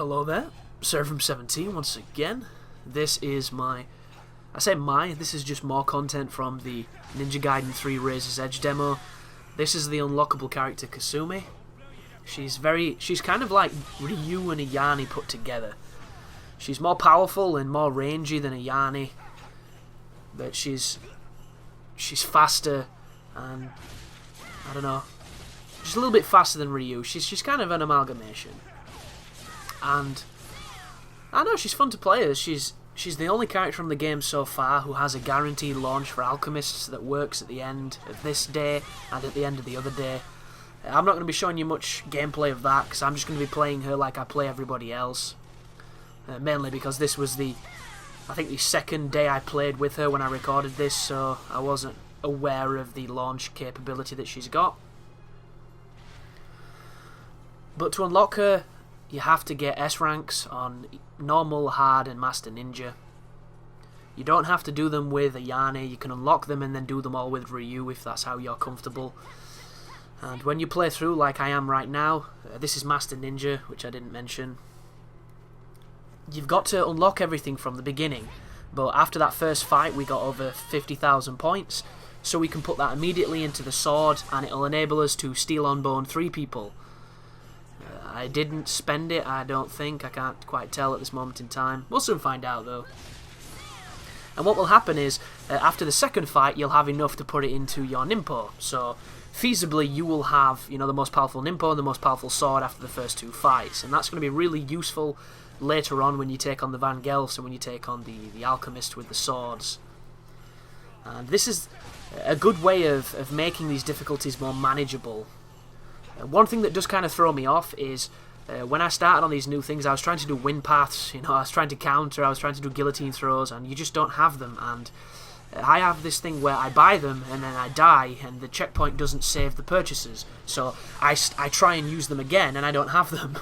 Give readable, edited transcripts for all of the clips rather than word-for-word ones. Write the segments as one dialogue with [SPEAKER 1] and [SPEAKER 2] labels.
[SPEAKER 1] Hello there, Seraph17 once again. This is this is just more content from the Ninjagaiden 3 Razor's Edge demo. This is the unlockable character Kasumi. She's kind of like Ryu and Ayane put together. She's more powerful and more rangy than Ayane, but she's faster and, I don't know, just a little bit faster than Ryu. She's kind of an amalgamation. And I know she's fun to play as. She's the only character from the game so far who has a guaranteed launch for alchemists that works at the end of this day and at the end of the other day. I'm not going to be showing you much gameplay of that because I'm just going to be playing her like I play everybody else. Mainly because this was I think the second day I played with her when I recorded this, so I wasn't aware of the launch capability that she's got. But to unlock her, you have to get S ranks on normal, hard and master ninja. You don't have to do them with Ayane. You can unlock them and then do them all with Ryu if that's how you're comfortable. And when you play through like I am right now, this is master ninja, which I didn't mention. You've got to unlock everything from the beginning, but after that first fight we got over 50,000 points, so we can put that immediately into the sword and it'll enable us to steel on bone 3 people. I didn't spend it, I don't think. I can't quite tell at this moment in time. We'll soon find out though. And what will happen is, after the second fight, you'll have enough to put it into your Ninpo. So, feasibly, you will have, the most powerful Ninpo and the most powerful sword after the first 2 fights. And that's going to be really useful later on when you take on the Vangelfs and when you take on the Alchemist with the swords. And this is a good way of making these difficulties more manageable. One thing that does kind of throw me off is when I started on these new things, I was trying to do wind paths, I was trying to counter, I was trying to do guillotine throws, and you just don't have them. And I have this thing where I buy them and then I die, and the checkpoint doesn't save the purchases. So I try and use them again, and I don't have them.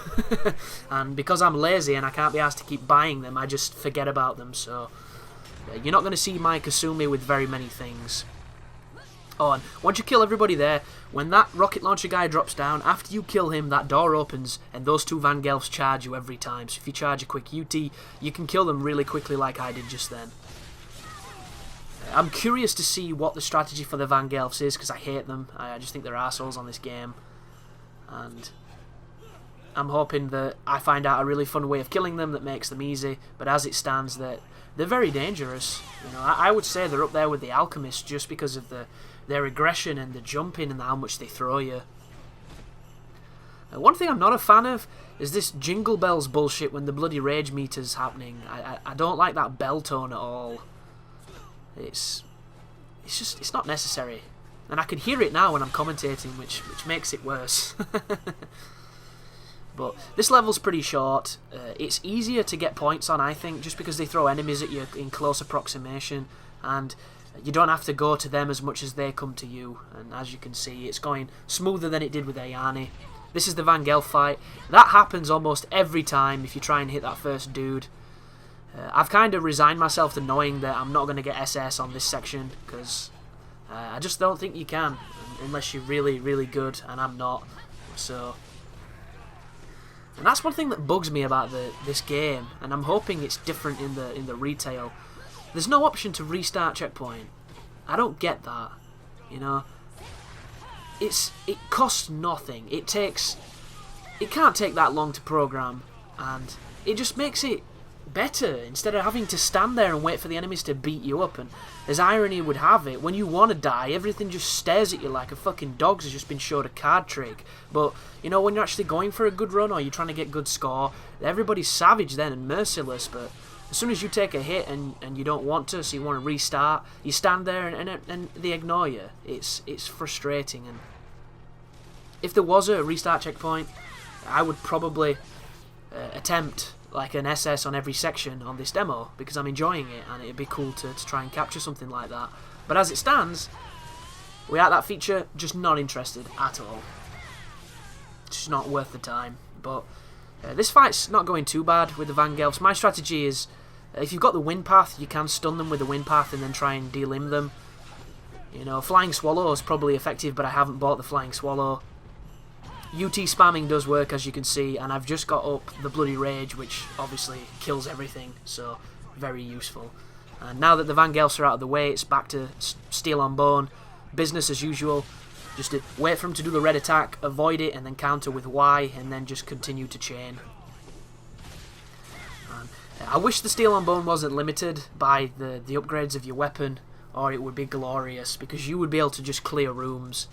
[SPEAKER 1] And because I'm lazy and I can't be asked to keep buying them, I just forget about them. So you're not going to see my Kasumi with very many things. Oh, and once you kill everybody there, when that rocket launcher guy drops down, after you kill him, that door opens, and those 2 Vangelfs charge you every time. So if you charge a quick UT, you can kill them really quickly like I did just then. I'm curious to see what the strategy for the Vangelfs is, because I hate them. I just think they're assholes on this game. And I'm hoping that I find out a really fun way of killing them that makes them easy, but as it stands, they're very dangerous. I would say they're up there with the Alchemist just because of their aggression and the jumping and how much they throw you. One thing I'm not a fan of is this Jingle Bells bullshit when the bloody rage meter's happening. I don't like that bell tone at all. It's not necessary. And I can hear it now when I'm commentating, which makes it worse. But this level's pretty short. It's easier to get points on, I think, just because they throw enemies at you in close approximation, and you don't have to go to them as much as they come to you. And as you can see, it's going smoother than it did with Ayane. This is the Vangelf fight. That happens almost every time if you try and hit that first dude. I've kind of resigned myself to knowing that I'm not going to get SS on this section, because I just don't think you can, unless you're really, really good, and I'm not. So, and that's one thing that bugs me about this game, and I'm hoping it's different in the retail. There's no option to restart checkpoint. I don't get that. It costs nothing. It can't take that long to program, and it just makes it better instead of having to stand there and wait for the enemies to beat you up. And as irony would have it, when you want to die, everything just stares at you like a fucking dog's has just been showed a card trick. But when you're actually going for a good run or you're trying to get good score, everybody's savage then and merciless. But as soon as you take a hit and you don't want to, so you want to restart, you stand there and they ignore you. It's frustrating. And if there was a restart checkpoint, I would probably attempt like an SS on every section on this demo, because I'm enjoying it and it'd be cool to try and capture something like that. But as it stands, without that feature, just not interested at all. It's just not worth the time. But this fight's not going too bad with the Vangelfs. My strategy is, if you've got the wind path, you can stun them with the wind path and then try and delimb them. Flying Swallow is probably effective, but I haven't bought the Flying Swallow. UT spamming does work, as you can see, and I've just got up the Bloody Rage, which obviously kills everything, so very useful. And now that the Vangelfs are out of the way, it's back to Steel on Bone, business as usual. Just wait for him to do the red attack, avoid it, and then counter with Y, and then just continue to chain. I wish the Steel on Bone wasn't limited by the upgrades of your weapon, or it would be glorious, because you would be able to just clear rooms.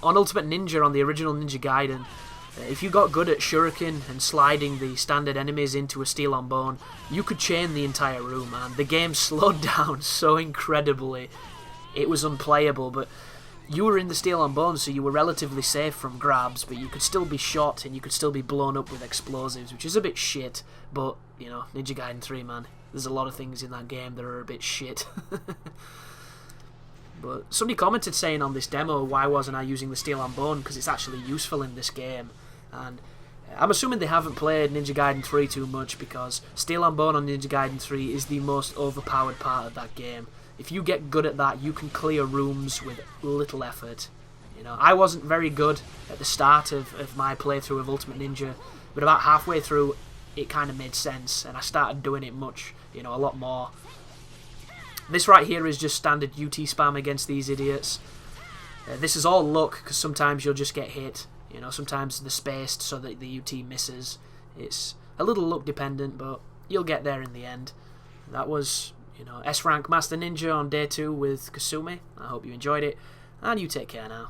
[SPEAKER 1] On Ultimate Ninja, on the original Ninja Gaiden, if you got good at shuriken and sliding the standard enemies into a Steel on Bone, you could chain the entire room, and the game slowed down so incredibly. It was unplayable, but you were in the Steel on Bone, so you were relatively safe from grabs, but you could still be shot and you could still be blown up with explosives, which is a bit shit, but, you know, Ninja Gaiden 3, man. There's a lot of things in that game that are a bit shit. But somebody commented saying on this demo, why wasn't I using the Steel on Bone, because it's actually useful in this game. And I'm assuming they haven't played Ninja Gaiden 3 too much, because Steel on Bone on Ninja Gaiden 3 is the most overpowered part of that game. If you get good at that, you can clear rooms with little effort. You know, I wasn't very good at the start of my playthrough of Ultimate Ninja, but about halfway through, it kind of made sense, and I started doing it a lot more. This right here is just standard UT spam against these idiots. This is all luck, because sometimes you'll just get hit. You know, sometimes they're spaced so that the UT misses. It's a little luck dependent, but you'll get there in the end. That was, S rank Master Ninja on day 2 with Kasumi. I hope you enjoyed it, and you take care now.